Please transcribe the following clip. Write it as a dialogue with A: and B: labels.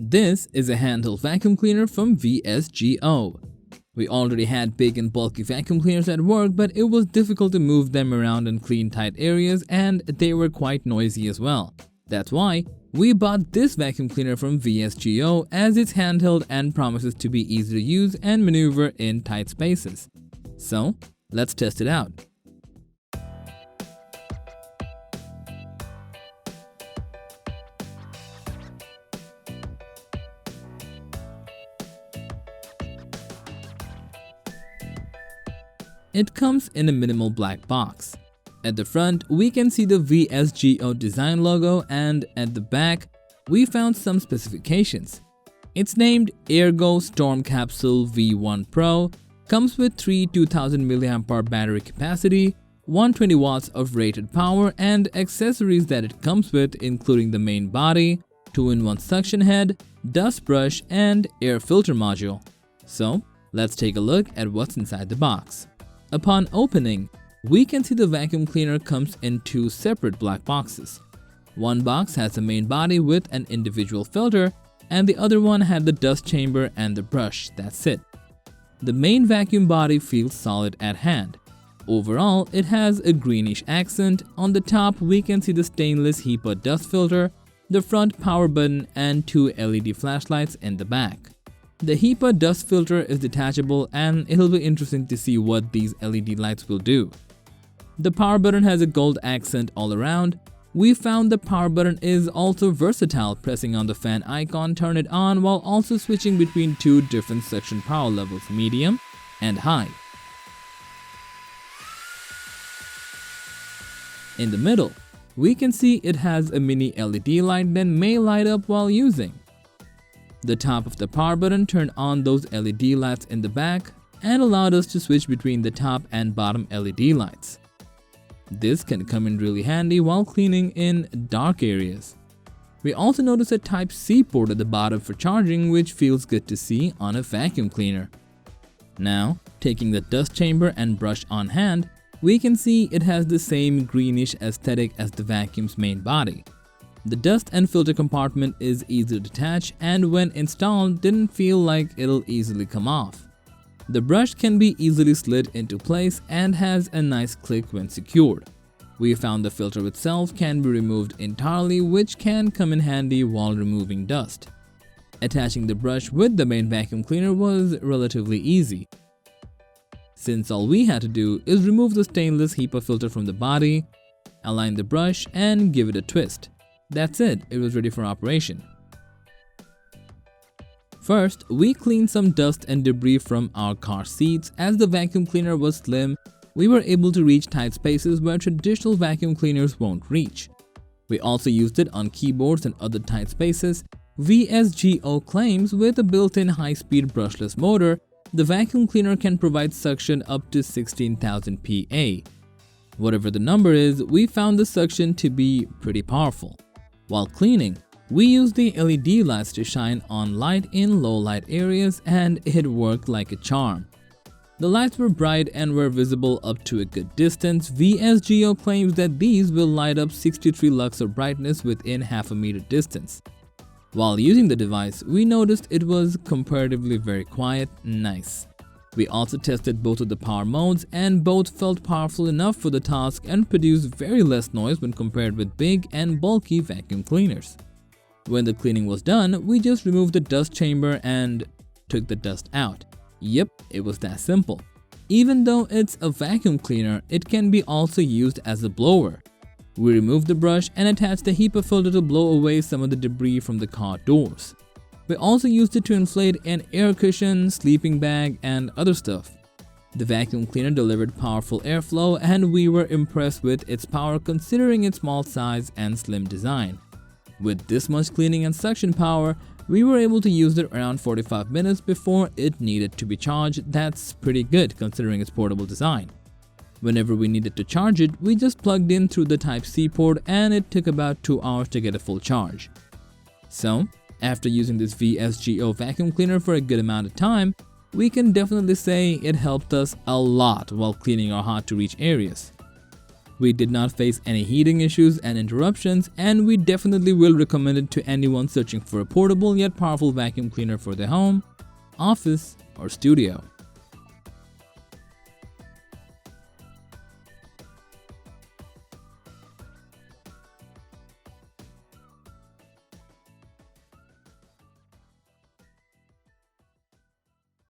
A: This is a handheld vacuum cleaner from VSGO. We already had big and bulky vacuum cleaners at work, but it was difficult to move them around and clean tight areas, and they were quite noisy as well. That's why we bought this vacuum cleaner from VSGO, as it's handheld and promises to be easy to use and maneuver in tight spaces. So let's test it out. It comes in a minimal black box. At the front, we can see the VSGO design logo, and at the back, we found some specifications. It's named Ergo Storm Capsule V1 Pro, comes with 3 2000 mAh battery capacity, 120 watts of rated power, and accessories that it comes with including the main body, 2-in-1 suction head, dust brush, and air filter module. So let's take a look at what's inside the box. Upon opening, we can see the vacuum cleaner comes in 2 separate black boxes. One box has the main body with an individual filter, and the other one had the dust chamber and the brush. That's it. The main vacuum body feels solid at hand. Overall, it has a greenish accent. On the top, we can see the stainless HEPA dust filter, the front power button, and 2 LED flashlights in the back. The HEPA dust filter is detachable, and it'll be interesting to see what these LED lights will do. The power button has a gold accent all around. We found the power button is also versatile. Pressing on the fan icon turn it on while also switching between 2 different suction power levels, medium and high. In the middle, we can see it has a mini LED light that may light up while using. The top of the power button turned on those LED lights in the back and allowed us to switch between the top and bottom LED lights. This can come in really handy while cleaning in dark areas. We also notice a Type-C port at the bottom for charging, which feels good to see on a vacuum cleaner. Now, taking the dust chamber and brush on hand, we can see it has the same greenish aesthetic as the vacuum's main body. The dust and filter compartment is easy to detach, and when installed didn't feel like it'll easily come off. The brush can be easily slid into place and has a nice click when secured. We found the filter itself can be removed entirely, which can come in handy while removing dust. Attaching the brush with the main vacuum cleaner was relatively easy, since all we had to do is remove the stainless HEPA filter from the body, align the brush, and give it a twist. That's it, it was ready for operation. First, we cleaned some dust and debris from our car seats. As the vacuum cleaner was slim, we were able to reach tight spaces where traditional vacuum cleaners won't reach. We also used it on keyboards and other tight spaces. VSGO claims with a built-in high-speed brushless motor, the vacuum cleaner can provide suction up to 16,000 PA. Whatever the number is, we found the suction to be pretty powerful. While cleaning, we used the LED lights to shine on light in low light areas, and it worked like a charm. The lights were bright and were visible up to a good distance. VSGO claims that these will light up 63 lux of brightness within half a meter distance. While using the device, we noticed it was comparatively very quiet. Nice. We also tested both of the power modes, and both felt powerful enough for the task and produced very less noise when compared with big and bulky vacuum cleaners. When the cleaning was done, we just removed the dust chamber and took the dust out. Yep, it was that simple. Even though it's a vacuum cleaner, it can be also used as a blower. We removed the brush and attached the HEPA filter to blow away some of the debris from the car doors. We also used it to inflate an air cushion, sleeping bag, and other stuff. The vacuum cleaner delivered powerful airflow, and we were impressed with its power considering its small size and slim design. With this much cleaning and suction power, we were able to use it around 45 minutes before it needed to be charged. That's pretty good considering its portable design. Whenever we needed to charge it, we just plugged in through the Type-C port, and it took about 2 hours to get a full charge. So, after using this VSGO vacuum cleaner for a good amount of time, we can definitely say it helped us a lot while cleaning our hard to reach areas. We did not face any heating issues and interruptions, and we definitely will recommend it to anyone searching for a portable yet powerful vacuum cleaner for their home, office, or studio.